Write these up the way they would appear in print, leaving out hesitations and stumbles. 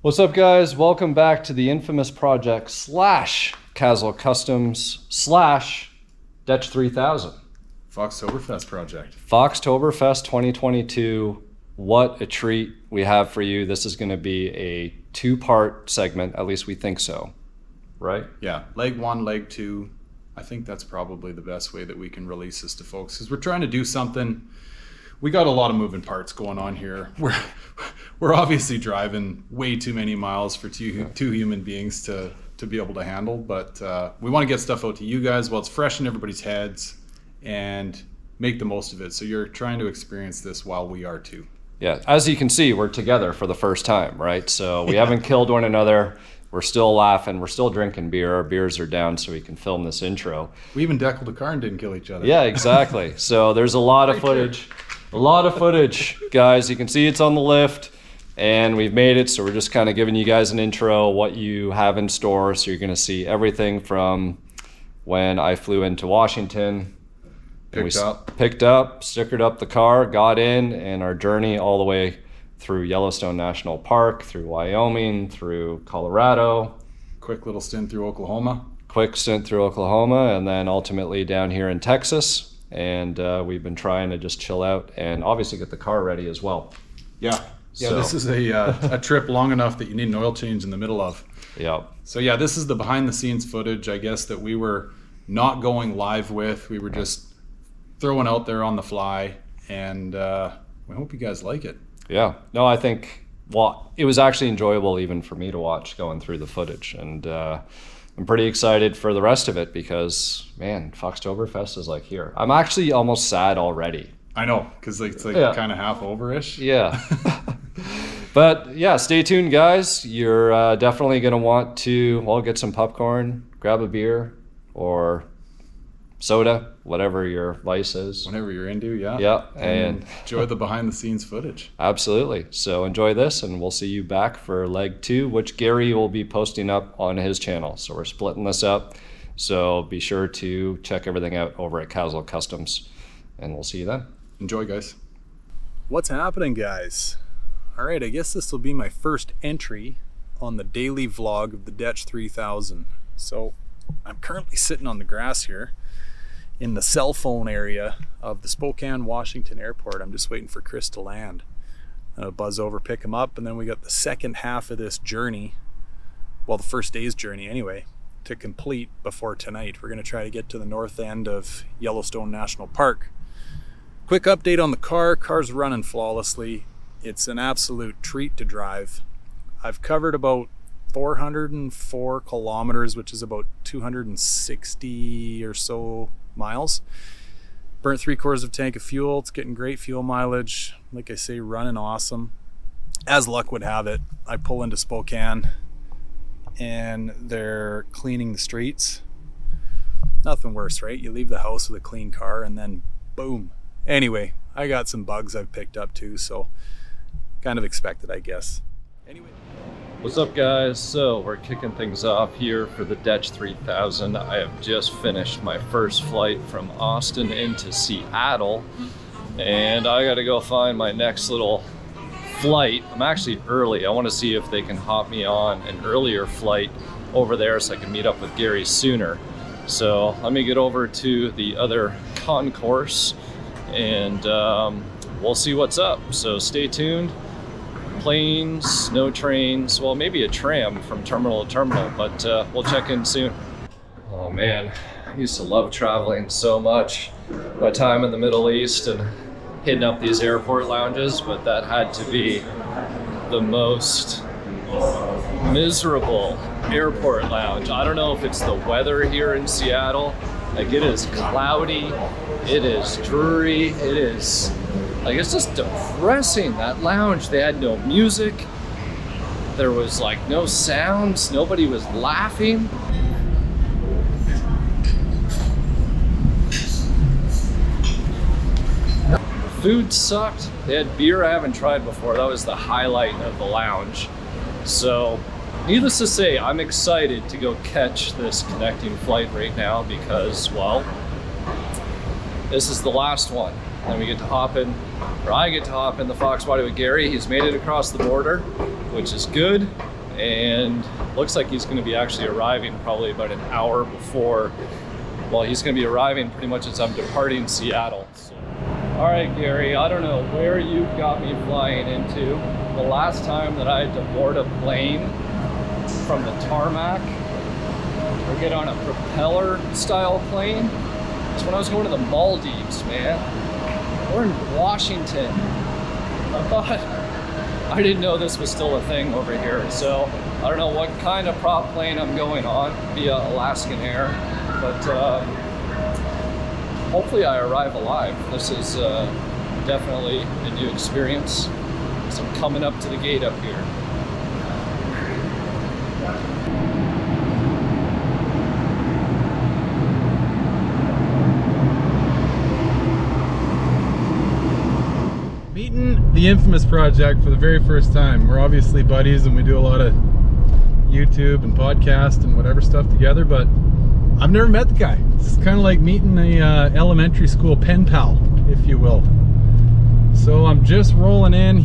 What's up, guys? Welcome back to the infamous project slash KASL Customs slash DECH 3000. Foxtoberfest project. Foxtoberfest 2022. What a treat we have for you. This is going to be a two-part segment, at least we think so, right? Yeah, leg one, leg two. I think that's probably the best way that we can release this to folks, because we're trying to do something. We got a lot of moving parts going on here. We're obviously driving way too many miles for two human beings to be able to handle, but we want to get stuff out to you guys while it's fresh in everybody's heads and make the most of it. So you're trying to experience this while we are too. Yeah, as you can see, we're together for the first time, right? So we haven't killed one another. We're still laughing. We're still drinking beer. Our beers are down so we can film this intro. We even deckled a car and didn't kill each other. Yeah, exactly. So there's a lot of footage. A lot of footage, guys. You can see it's on the lift and we've made it. So we're just kind of giving you guys an intro, what you have in store. So you're going to see everything from when I flew into Washington. Picked up, stickered up the car, got in, and our journey all the way through Yellowstone National Park, through Wyoming, through Colorado. Quick little stint through Oklahoma. And then ultimately down here in Texas. And we've been trying to just chill out and obviously get the car ready as well. Yeah, so this is a trip long enough that you need an oil change in the middle of. Yeah. So yeah, this is the behind the scenes footage, I guess, that we were not going live with. We were just throwing out there on the fly, and we hope you guys like it. Yeah. No, I think, well, it was actually enjoyable even for me to watch going through the footage, and I'm pretty excited for the rest of it because, man, Foxtoberfest is like here. I'm actually almost sad already. I know, because it's like kind of half over-ish. Yeah. But yeah, stay tuned, guys. You're definitely going to want to, well, get some popcorn, grab a beer or soda, whatever your vice is. Whatever you're into, yeah. Yeah. And enjoy the behind the scenes footage. Absolutely. So enjoy this, and we'll see you back for leg two, which Gary will be posting up on his channel. So we're splitting this up. So be sure to check everything out over at KASL Customs, and we'll see you then. Enjoy, guys. What's happening, guys? All right, I guess this will be my first entry on the daily vlog of the DECH 3000. So I'm currently sitting on the grass here in the cell phone area of the Spokane, Washington airport. I'm just waiting for Chris to land. Buzz over, pick him up, and then we got the second half of this journey, well, the first day's journey anyway, to complete before tonight. We're gonna try to get to the north end of Yellowstone National Park. Quick update on the car. Car's running flawlessly. It's an absolute treat to drive. I've covered about 404 kilometers, which is about 260 or so miles. Burnt 3/4 of a tank of fuel. It's getting great fuel mileage. Like I say, running awesome. As luck would have it, I pull into Spokane and they're cleaning the streets. Nothing worse, right? You leave the house with a clean car and then boom. Anyway, I got some bugs I've picked up too, so kind of expected, I guess. Anyway. What's up, guys? So we're kicking things off here for the DECH 3000. I have just finished my first flight from Austin into Seattle, and I gotta go find my next little flight. I'm actually early. I want to see if they can hop me on an earlier flight over there so I can meet up with Gary sooner. So let me get over to the other concourse and we'll see what's up. So stay tuned. Planes, no trains, well, maybe a tram from terminal to terminal, but we'll check in soon. Oh man, I used to love traveling so much. My time in the Middle East and hitting up these airport lounges, but that had to be the most miserable airport lounge. I don't know if it's the weather here in Seattle. Like, it is cloudy, it is dreary, it is, like, it's just depressing. That lounge, they had no music. There was like no sounds. Nobody was laughing. Food sucked. They had beer I haven't tried before. That was the highlight of the lounge. So needless to say, I'm excited to go catch this connecting flight right now because, well, this is the last one. Then we get to hop in, or I get to hop in the Foxbody with Gary. He's made it across the border, which is good. and looks like he's going to be actually arriving probably about an hour before. Well, he's going to be arriving pretty much as I'm departing Seattle. So. All right, Gary, I don't know where you've got me flying into. The last time that I had to board a plane from the tarmac or get on a propeller style plane is when I was going to the Maldives, man. We're in Washington. I didn't know this was still a thing over here, so I don't know what kind of prop plane I'm going on via Alaskan Air, but hopefully I arrive alive. This is definitely a new experience. So I'm coming up to the gate up here. Meeting the infamous project for the very first time. We're obviously buddies and we do a lot of YouTube and podcast and whatever stuff together, but I've never met the guy. It's kind of like meeting a elementary school pen pal, if you will. So I'm just rolling in.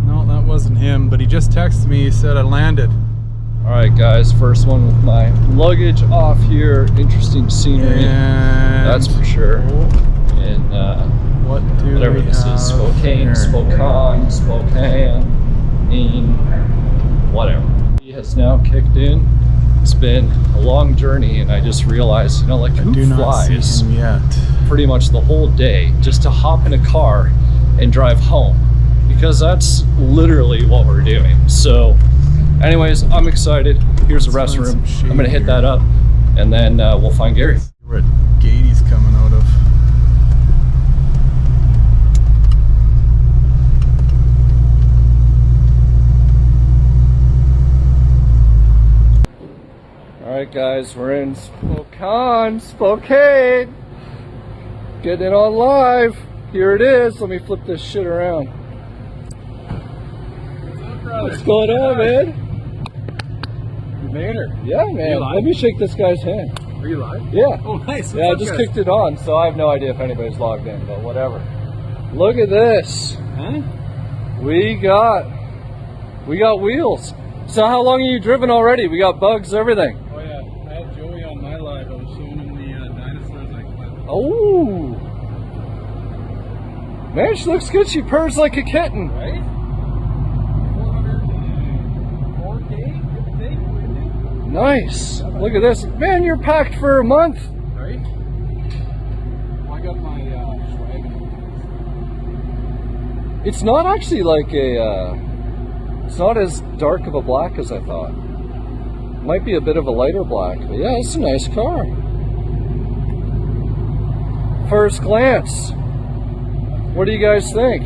No, that wasn't him, but he just texted me. He said I landed. All right, guys, first one with my luggage off here. Interesting scenery, and that's for sure. And what do whatever this is, Spokane, whatever. He has now kicked in. It's been a long journey, and I just realized, you know, like who flies pretty much the whole day just to hop in a car and drive home, because that's literally what we're doing. So anyways, I'm excited. Here's the restroom. I'm gonna hit that up, and then we'll find Gary. Where gate he's coming out of. All right, guys, we're in Spokane. Getting it on live. Here it is. Let me flip this shit around. What's going on, man? You made her. Yeah, man. Let me shake this guy's hand. Are you live? Yeah. Oh, nice. Yeah, I just kicked it on, so I have no idea if anybody's logged in, but whatever. Look at this. Huh? We got wheels. So how long have you driven already? We got bugs, everything. Oh yeah, I had Joey on my live. I was showing him the dinosaurs I clipped. Oh. Man, she looks good. She purrs like a kitten. Right? 404K, give or take. Nice. Look at this. Man, you're packed for a month. Right? Well, I got my swag. It's not actually like a, it's not as dark of a black as I thought. Might be a bit of a lighter black, but yeah, it's a nice car. First glance. What do you guys think?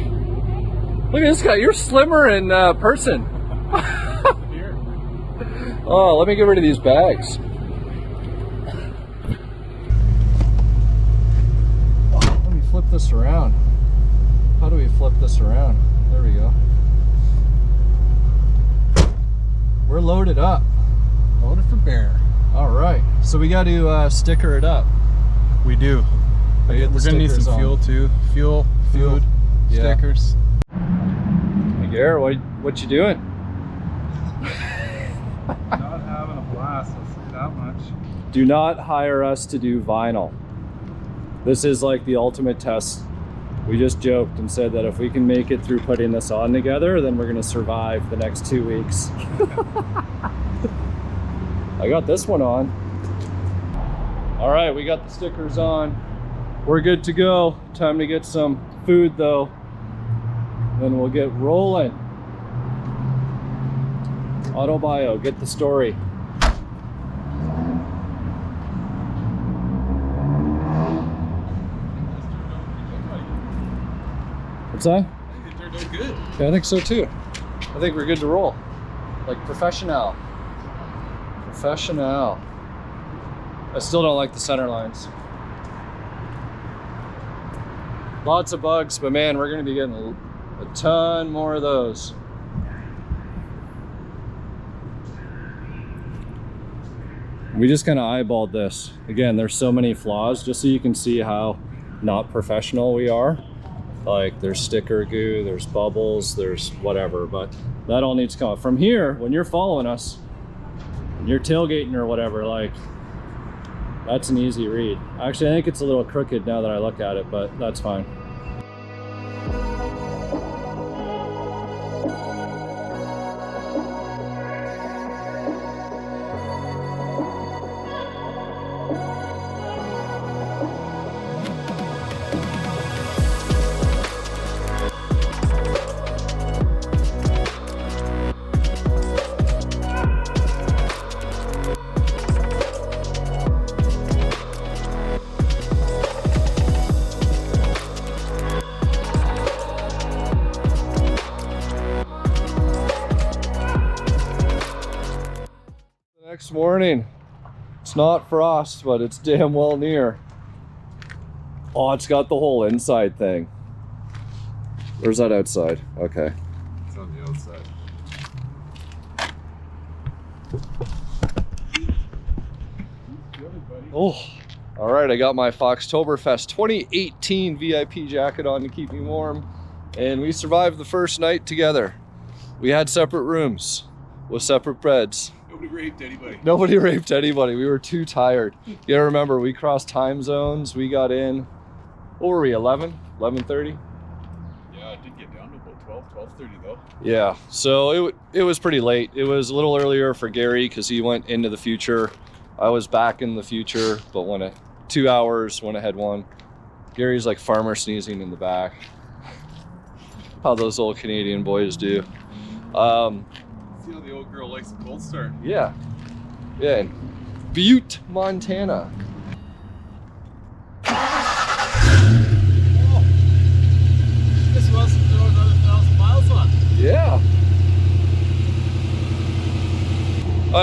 Look at this guy. You're slimmer in person. Oh, let me get rid of these bags. Oh, let me flip this around. How do we flip this around? There we go. We're loaded up. Loaded for bear. All right. So we got to sticker it up. We do. We're gonna need some fuel too. Fuel, food, stickers. Hey Garrett, what you doing? Not having a blast, I'll say that much. Do not hire us to do vinyl. This is like the ultimate test. We just joked and said that if we can make it through putting this on together, then we're gonna survive the next 2 weeks. I got this one on. All right, we got the stickers on. We're good to go. Time to get some food though. Then we'll get rolling. Autobio, get the story. What's that? I think it turned out good. Yeah, I think so too. I think we're good to roll. Like professional. Professional. I still don't like the center lines. Lots of bugs, but man, we're gonna be getting a ton more of those. We just kind of eyeballed this. Again, there's so many flaws, just so you can see how not professional we are. Like there's sticker goo, there's bubbles, there's whatever, but that all needs to come off. From here, when you're following us, you're tailgating or whatever, like that's an easy read. Actually, I think it's a little crooked now that I look at it, but that's fine. Next morning, it's not frost, but it's damn well near. Oh, it's got the whole inside thing. Where's that outside? Okay. It's on the outside. Oh, all right. I got my Foxtoberfest 2018 VIP jacket on to keep me warm, and we survived the first night together. We had separate rooms with separate beds. Nobody raped anybody. Nobody raped anybody. We were too tired. You gotta remember, we crossed time zones. We got in, what were we, 11, 11:30? Yeah, it did get down to about 12:30 though. Yeah, so it was pretty late. It was a little earlier for Gary because he went into the future. I was back in the future, but went 2 hours, went ahead one. Gary's like farmer sneezing in the back. How those old Canadian boys do. See how the old girl likes a cold start. Yeah, yeah, in Butte, Montana. Oh, this must throw another 1,000 miles on. Yeah.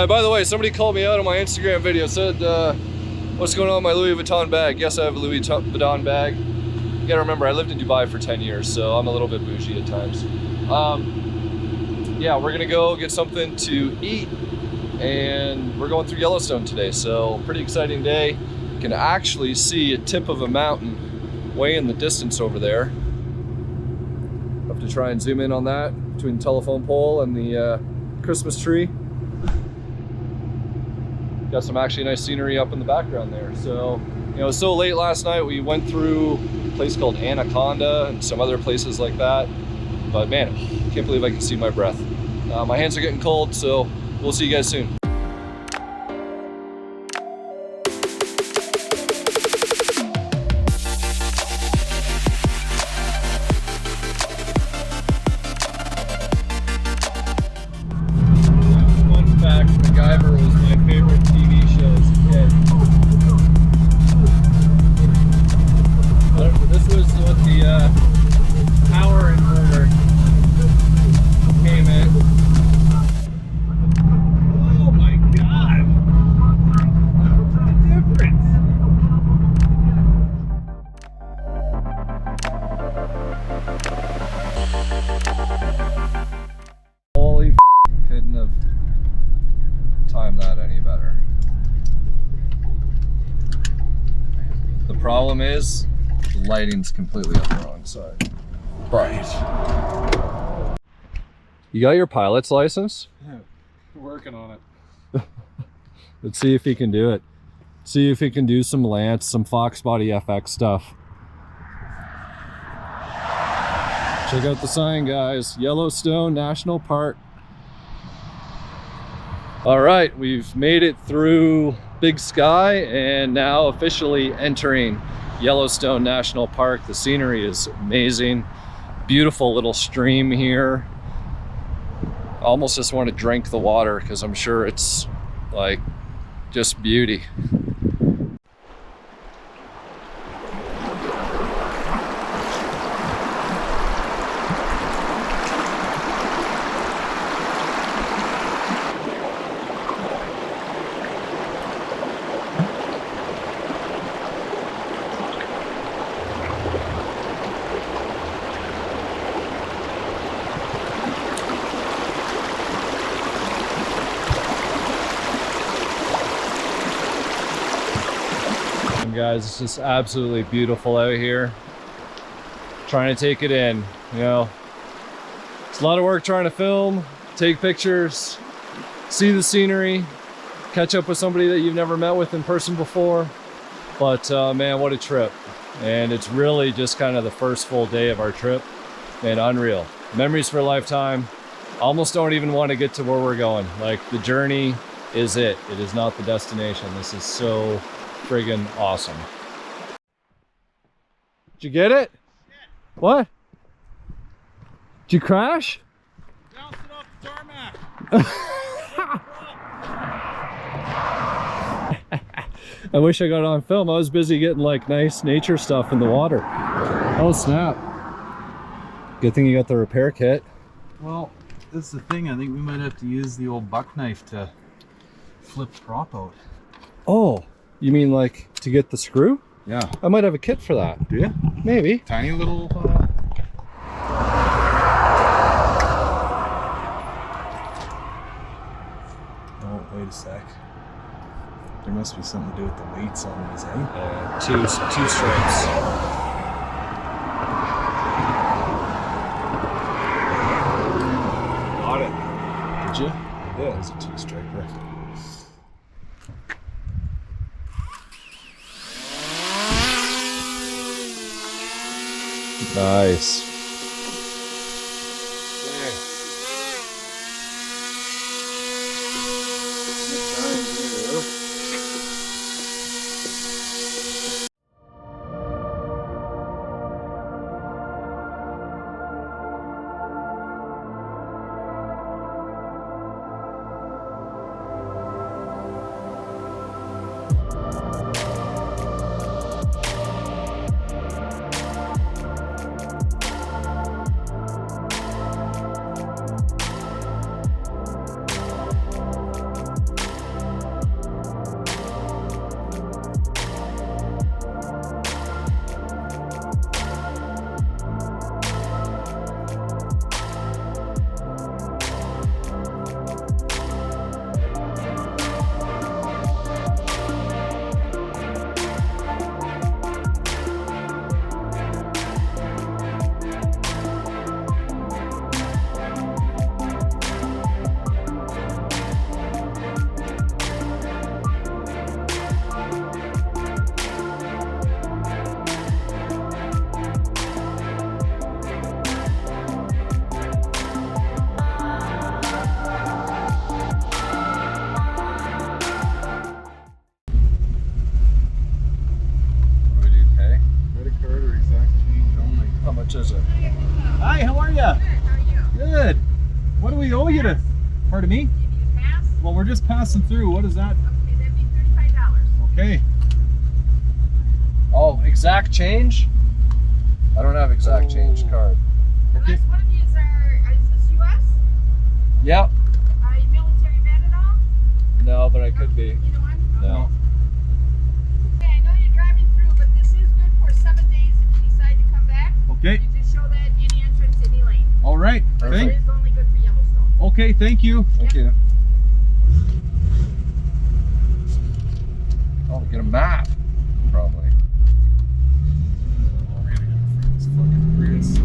By the way, somebody called me out on my Instagram video, said, what's going on with my Louis Vuitton bag? Yes, I have a Louis Vuitton bag. You gotta remember, I lived in Dubai for 10 years, so I'm a little bit bougie at times. Yeah, we're gonna go get something to eat, and we're going through Yellowstone today, so pretty exciting day. You can actually see a tip of a mountain way in the distance over there. Have to try and zoom in on that between the telephone pole and the Christmas tree. Got some actually nice scenery up in the background there. So, you know, it was so late last night, we went through a place called Anaconda and some other places like that. But man, I can't believe I can see my breath. My hands are getting cold, so we'll see you guys soon. Fun fact, MacGyver was my favorite TV show as a kid. This was what the power inverter came in. Oh my god! What's the difference? Holy f***, couldn't have timed that any better. The problem is, the lighting's completely on the wrong side. But you got your pilot's license? We're working on it. Let's see if he can do it. See if he can do some Lance, some Foxbody FX stuff. Check out the sign, guys. Yellowstone National Park. All right, we've made it through Big Sky and now officially entering Yellowstone National Park. The scenery is amazing. Beautiful little stream here. I almost just want to drink the water because I'm sure it's like just beauty. Guys, it's just absolutely beautiful out here. trying to take it in. You know, it's a lot of work trying to film, take pictures, see the scenery, catch up with somebody that you've never met with in person before. But man, what a trip. And it's really just kind of the first full day of our trip. Man, unreal. Memories for a lifetime. Almost don't even want to get to where we're going. Like, the journey is it. It is not the destination. This is so friggin' awesome. Did you get it? Yeah. What? Did you crash? Bounced it off the tarmac. I wish I got it on film. I was busy getting like nice nature stuff in the water. Oh snap. Good thing you got the repair kit. Well, this is the thing. I think we might have to use the old buck knife to flip the prop out. Oh, you mean like to get the screw? Yeah. I might have a kit for that. Do you? Maybe. Tiny little... Oh, wait a sec. There must be something to do with the weights on these, eh? Two stripes. Got it. Did you? Yeah, there's a 2-striper. Nice. Is it? Hi, how are you? Good, how are you? Good. What do we owe you to? Pardon me? You need a pass? Well, we're just passing through. What is that? Okay, that'd be $35. Okay. Oh, exact change? I don't have exact change card. Okay. Unless one of you is this US? Yep. Are you military vet at all? No, but I could be. You know what? No. Okay, I know you're driving through, but this is good for 7 days if you decide to come back. Okay. You just show that any entrance, any lane. All right. It Thank. is only good for Yellowstone. Okay. Thank you. Thank you. Oh, get a map. Probably. Oh, we're gonna go for this fucking Prius.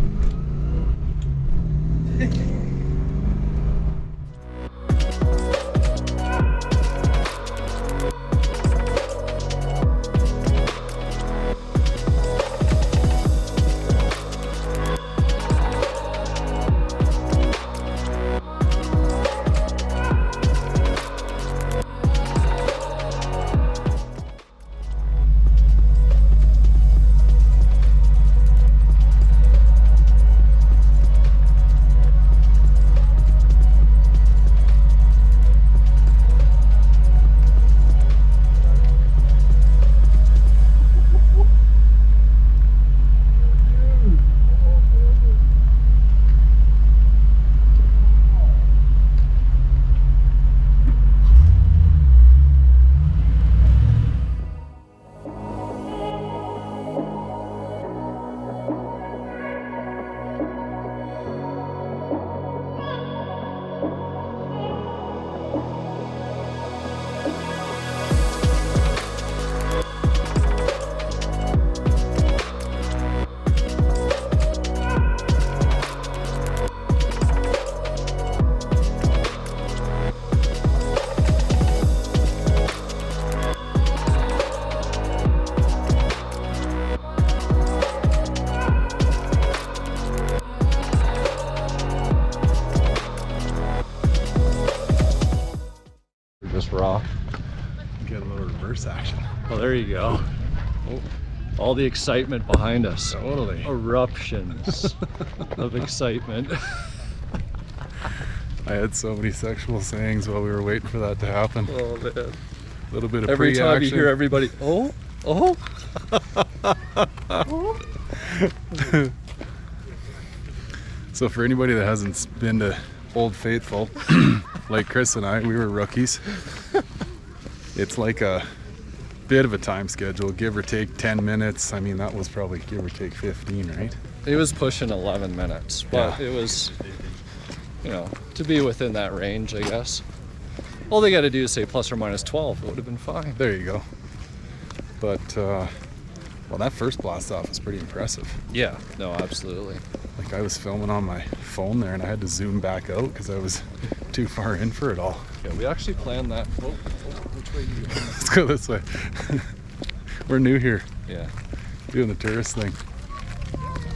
Just rock. Get a little reverse action. Oh, there you go. Oh, all the excitement behind us. Totally. Eruptions of excitement. I had so many sexual sayings while we were waiting for that to happen. Oh man. A little bit of Every pre-action. time you hear everybody, oh, oh. So for anybody that hasn't been to Old Faithful, like Chris and I, we were rookies. It's like a bit of a time schedule, give or take 10 minutes. I mean, that was probably give or take 15, right? It was pushing 11 minutes, but Yeah. it was, you know, to be within that range, I guess. All they got to do is say plus or minus 12. It would have been fine. There you go. But, well, that first blast off was pretty impressive. Yeah, no, absolutely. Like, I was filming on my phone there and I had to zoom back out because I was too far in for it all. Yeah, we actually planned that. Whoa, which way are you going? Let's go this way. We're new here, Yeah, doing the tourist thing.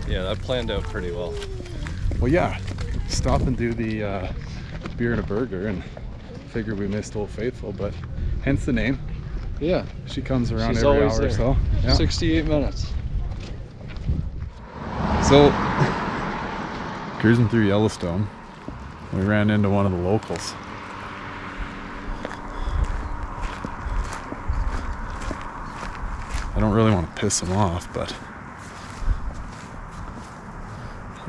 yeah, that planned out pretty well. Well, yeah, stop and do the beer and a burger, and figured we missed Old Faithful, but hence the name. Yeah, She comes around she's every always hour there. or so. Yeah. 68 minutes. So, cruising through Yellowstone, we ran into one of the locals. I don't really want to piss him off, but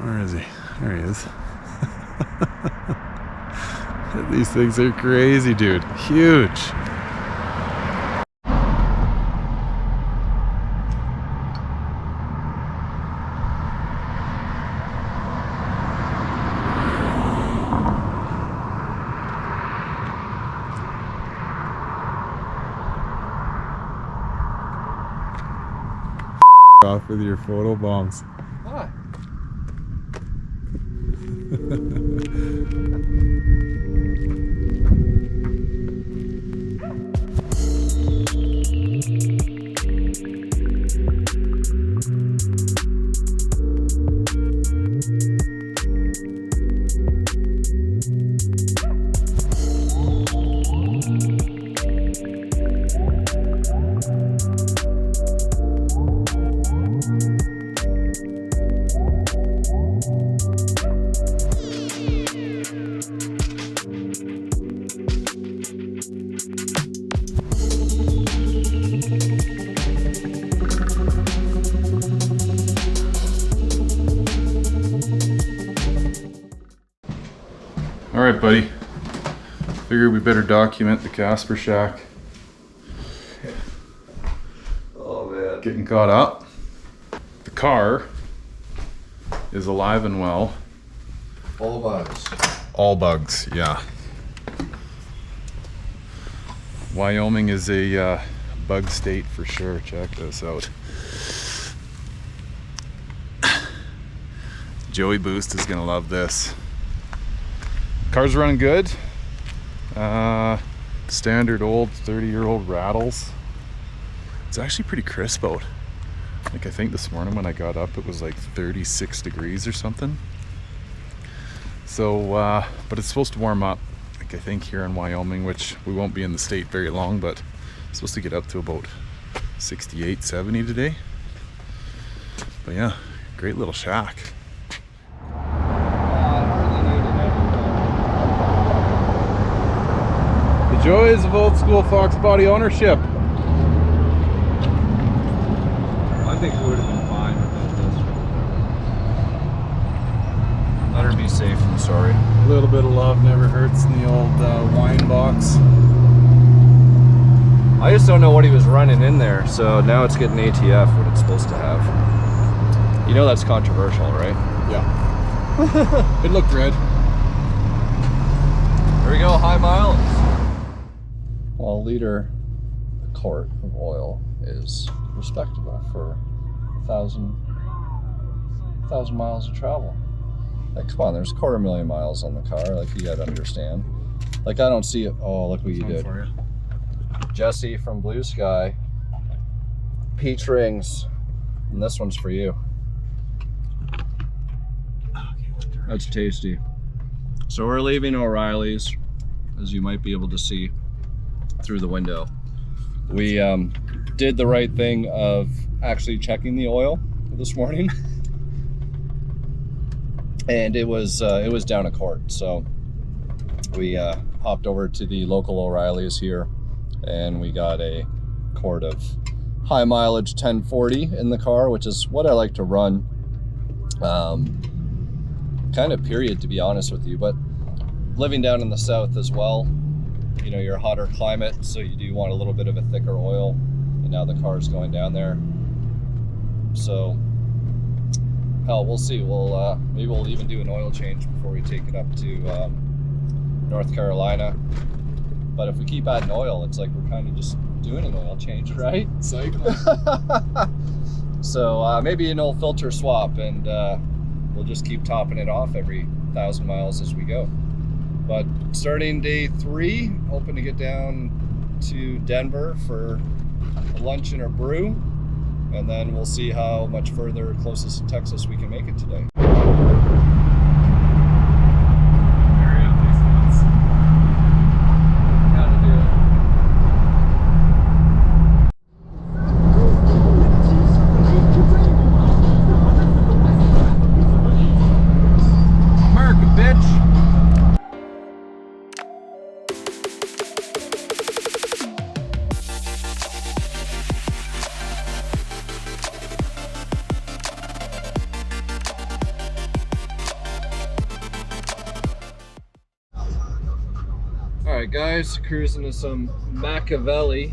where is he? There he is. These things are crazy, dude. Huge. Off with your photo bombs. Why? All right, buddy. Figured we better document the Casper shack. Oh man. Getting caught up. The car is alive and well. All bugs. All bugs, yeah. Wyoming is a bug state for sure. Check this out. Joey Boost is gonna love this. Car's running good. Standard old 30-year-old rattles. It's actually pretty crisp out. Like, I think this morning when I got up it was like 36 degrees or something. So, but it's supposed to warm up, like I think here in Wyoming, which we won't be in the state very long, but it's supposed to get up to about 68, 70 today. But yeah, great little shack. The joys of old school Foxbody ownership. I think we would have been fine without this. Let her be safe and sorry. A little bit of love never hurts in the old wine box. I just don't know what he was running in there, so now it's getting ATF what it's supposed to have. You know that's controversial, right? Yeah. It looked red. There we go, high mileage. Well, a liter, a quart of oil is respectable for 1,000 miles of travel. Like, come on, there's 250,000 miles on the car. Like, you gotta understand. Like, I don't see it. Oh, look what you did. For you. Jesse from Blue Sky. Peach rings. And this one's for you. That's tasty. So we're leaving O'Reilly's, as you might be able to see. through the window. We did the right thing of actually checking the oil this morning, and it was down a quart. So we hopped over to the local O'Reilly's here, and we got a quart of high mileage 1040 in the car, which is what I like to run, kind of period, to be honest with you. But living down in the south as well, you know, you're a hotter climate, so you do want a little bit of a thicker oil, and now the car's going down there. So hell, we'll see. We'll maybe we'll even do an oil change before we take it up to North Carolina. But if we keep adding oil, it's like we're kind of just doing an oil change, right? Cycling. So maybe an old filter swap, and we'll just keep topping it off every 1,000 miles as we go. But starting day 3, hoping to get down to Denver for a lunch and a brew, and then we'll see how much further closest to Texas we can make it today. Alright guys, cruising to some Machiavelli,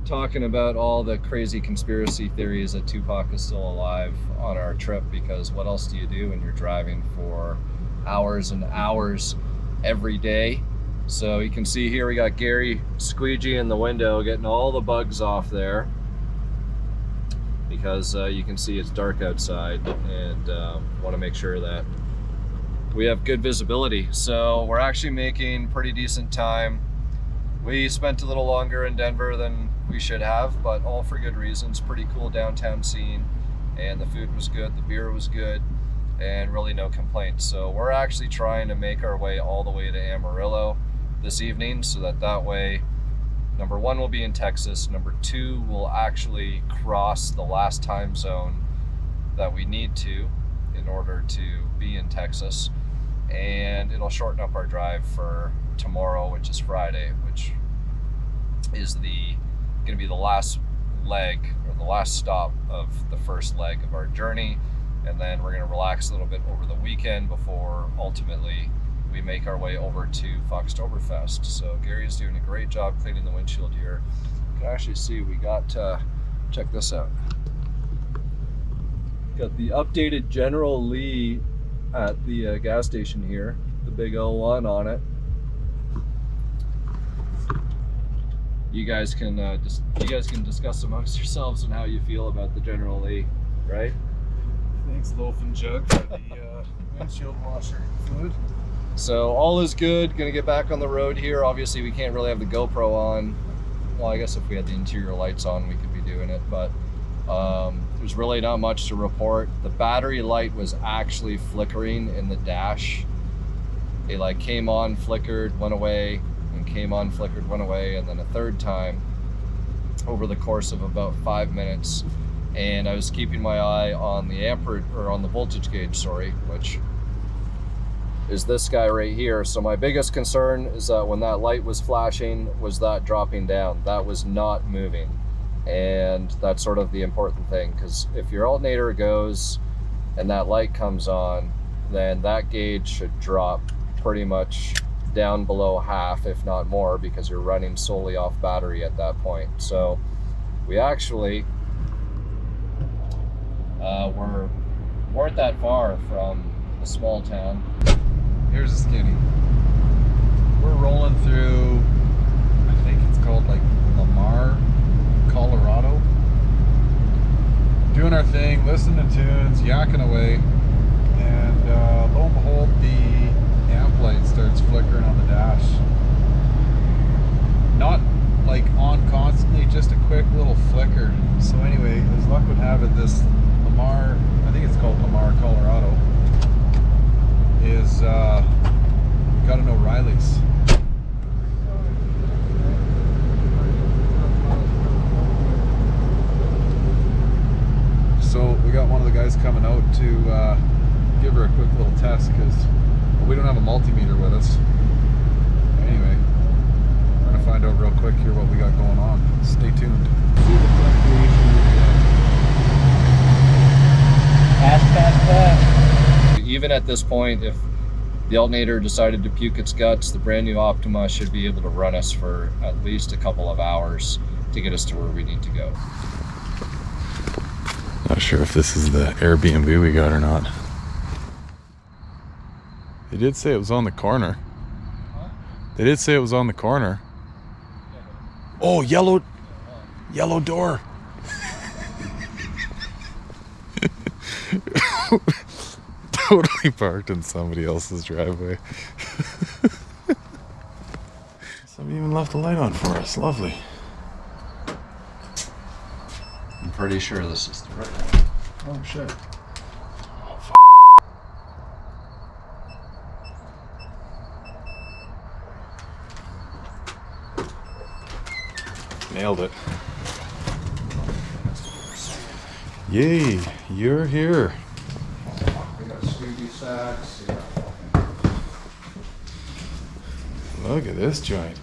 talking about all the crazy conspiracy theories that Tupac is still alive on our trip, because what else do you do when you're driving for hours and hours every day? So you can see here we got Gary squeegee in the window getting all the bugs off there, because you can see it's dark outside, and want to make sure that we have good visibility. So we're actually making pretty decent time. We spent a little longer in Denver than we should have, but all for good reasons. Pretty cool downtown scene, and the food was good, the beer was good, and really no complaints. So we're actually trying to make our way all the way to Amarillo this evening, so that way, number 1, we'll be in Texas. Number 2, we'll actually cross the last time zone that we need to in order to be in Texas, and it'll shorten up our drive for tomorrow, which is Friday, which is gonna be the last leg, or the last stop of the first leg of our journey, and then we're gonna relax a little bit over the weekend before ultimately we make our way over to Foxtoberfest. So Gary's doing a great job cleaning the windshield here. You can actually see we got, check this out. Got the updated General Lee at the gas station here, the big 01 on it. You guys can discuss amongst yourselves on how you feel about the General Lee, right? Thanks, Loaf and Jug, for the windshield washer fluid. So all is good. Gonna get back on the road here. Obviously we can't really have the GoPro on. Well, I guess if we had the interior lights on we could be doing it, but there's really not much to report. The battery light was actually flickering in the dash. It like came on, flickered, went away, and came on, flickered, went away, and then a third time over the course of about 5 minutes. And I was keeping my eye on the amperage, or on the voltage gauge, sorry, which is this guy right here. So my biggest concern is that when that light was flashing, was that dropping down. That was not moving. And that's sort of the important thing, because if your alternator goes and that light comes on, then that gauge should drop pretty much down below half, if not more, because you're running solely off battery at that point. So we actually weren't that far from a small town. Here's a skinny. We're rolling through, I think it's called like Lamar, Colorado. Doing our thing, listening to tunes, yakking away, and lo and behold, the amp light starts flickering on the dash. Not like on constantly, just a quick little flicker. So anyway, as luck would have it, this Lamar, I think it's called Lamar, Colorado, is got an O'Reilly's. Stay tuned. Even at this point, if the alternator decided to puke its guts, the brand new Optima should be able to run us for at least a couple of hours to get us to where we need to go. Not sure if this is the Airbnb we got or not. They did say it was on the corner. Huh? They did say it was on the corner. Oh, yellow door. Totally parked in somebody else's driveway. Somebody even left the light on for us. Lovely. I'm pretty sure this is the right one. Oh shit. Nailed it. Yay, you're here. We got Scooby sacks. Yeah. Look at this joint.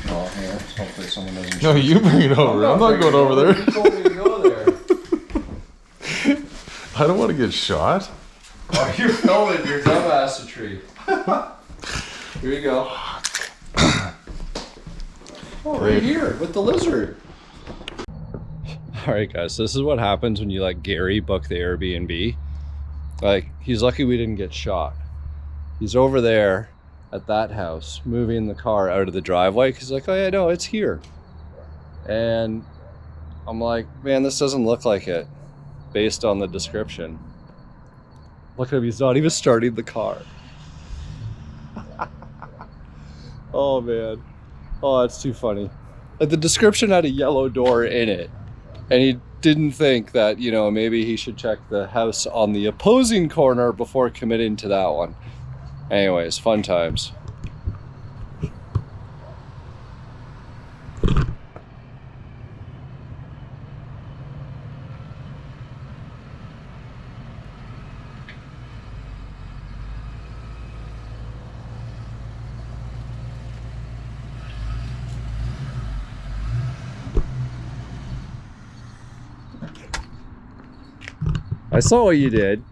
Oh, here. Hopefully someone doesn't. No, you bring it over. I'm not going over there. You told me to go there. I don't want to get shot. Oh, you're filming your dumbassery. Here you go. Oh, right here with the lizard. All right, guys. This is what happens when you let Gary book the Airbnb. Like, he's lucky we didn't get shot. He's over there at that house, moving the car out of the driveway. He's like, oh yeah, no, it's here. And I'm like, man, this doesn't look like it based on the description. Look at him, he's not even starting the car. Oh man. Oh, that's too funny. Like, the description had a yellow door in it. And he didn't think that, you know, maybe he should check the house on the opposing corner before committing to that one. Anyways, fun times. I saw what you did.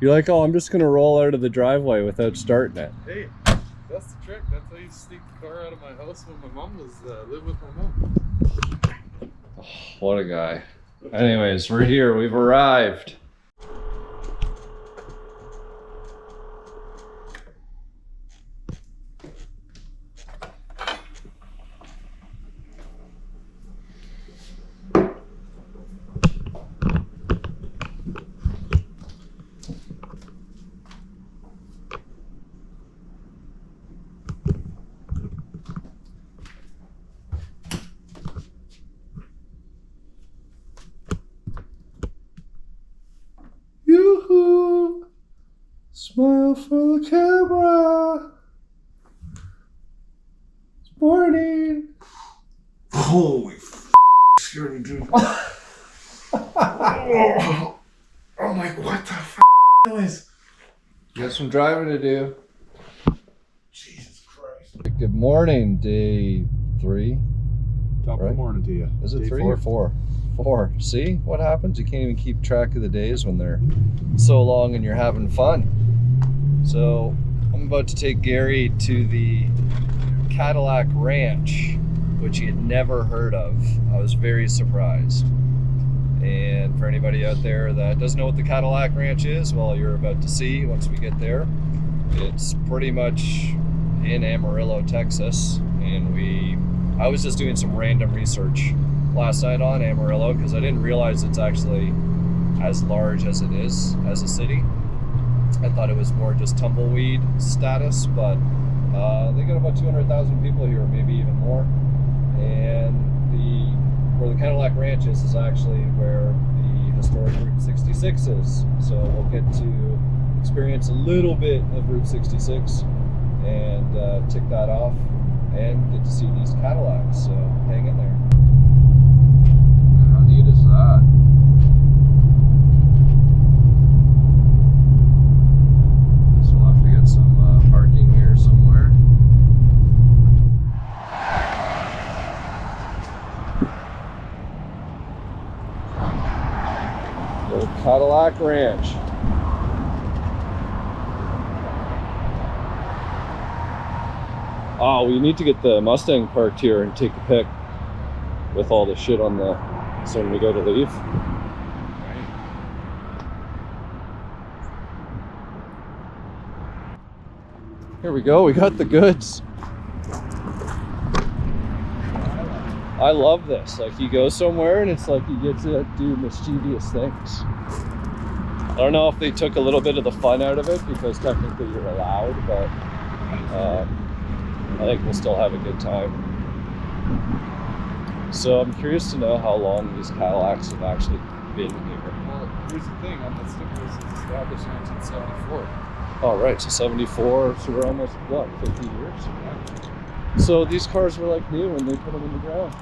You're like, oh, I'm just gonna roll out of the driveway without starting it. Hey, that's the trick. That's how you sneak the car out of my house when my mom was living with my mom. Oh, what a guy. Anyways, we're here. We've arrived. Yoo-hoo! Smile for the camera. It's morning. Holy scared me, dude. I'm like, what the noise? Got some driving to do. Jesus Christ. Good morning, day 3. Top of the morning to you. Is it Day 3 4? or 4? 4. See what happens? You can't even keep track of the days when they're so long and you're having fun. So I'm about to take Gary to the Cadillac Ranch, which he had never heard of. I was very surprised. And for anybody out there that doesn't know what the Cadillac Ranch is, well, you're about to see once we get there. It's pretty much in Amarillo, Texas, and I was just doing some random research last night on Amarillo because I didn't realize it's actually as large as it is as a city. I thought it was more just tumbleweed status, but they got about 200,000 people here, maybe even more. And where the Cadillac Ranch is actually where the historic Route 66 is. So we'll get to experience a little bit of Route 66 and tick that off and get to see these Cadillacs. So hang in there. How neat is that? So we'll have to get some Cadillac Ranch. Oh, we need to get the Mustang parked here and take a pic with all the shit on the, so when we go to leave. Here we go, we got the goods. I love this. Like, you go somewhere and it's like you get to do mischievous things. I don't know if they took a little bit of the fun out of it because technically you're allowed, but I think we'll still have a good time. So I'm curious to know how long these Cadillacs have actually been here. Well, here's the thing, on the sticker it says established in 1974. Oh, right, so 74, so we're almost, what, 50 years? So these cars were like new when they put them in the ground.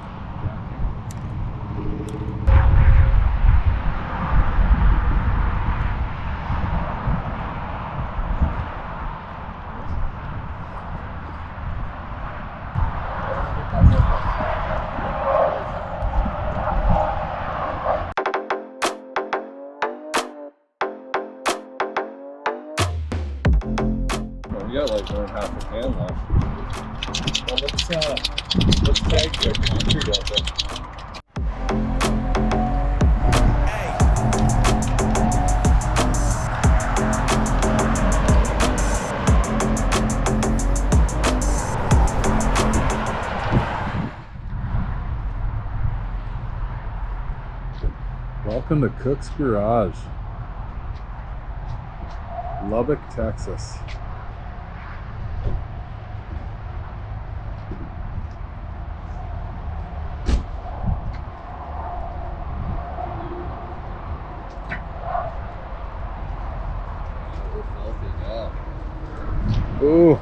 We got like more than half a can left. Well, let's tag the concrete out there. Welcome to Cook's Garage, Lubbock, Texas. Ooh,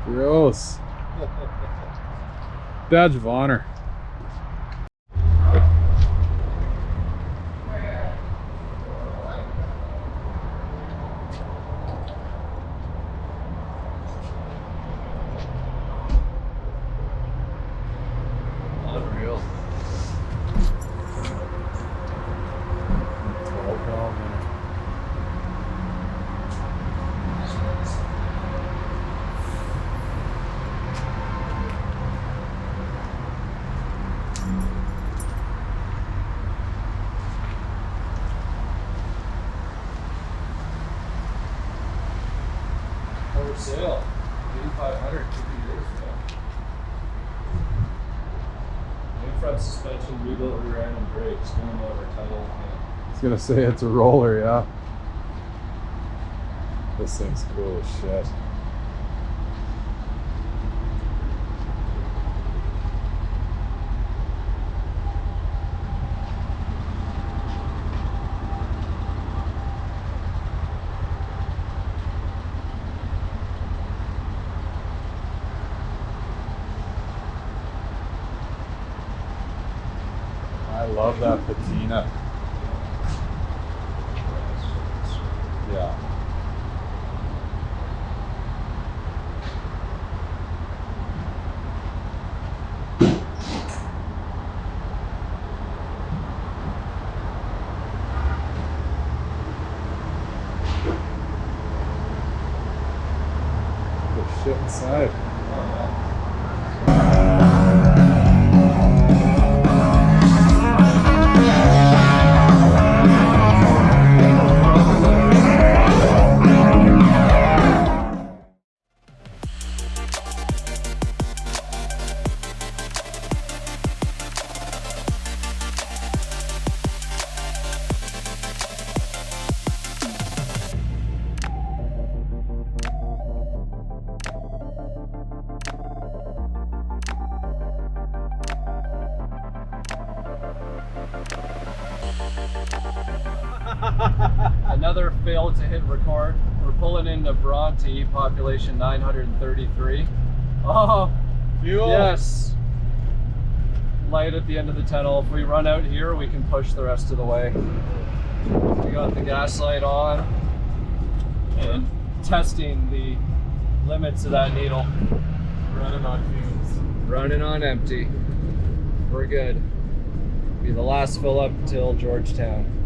gross. Badge of honor. Unreal. For sale, 8,500, 2 years ago. New front suspension, rebuilt rear end and brakes, going over tunnel. I was gonna say it's a roller, yeah. This thing's cool as shit. I love that patina. Yeah. There's shit inside. Another fail to hit record. We're pulling into Bronte, population 933. Oh, fuel. Yes. Light at the end of the tunnel. If we run out here, we can push the rest of the way. We got the gas light on and testing the limits of that needle. Running on fumes. Running on empty. We're good. Be the last fill up till Georgetown.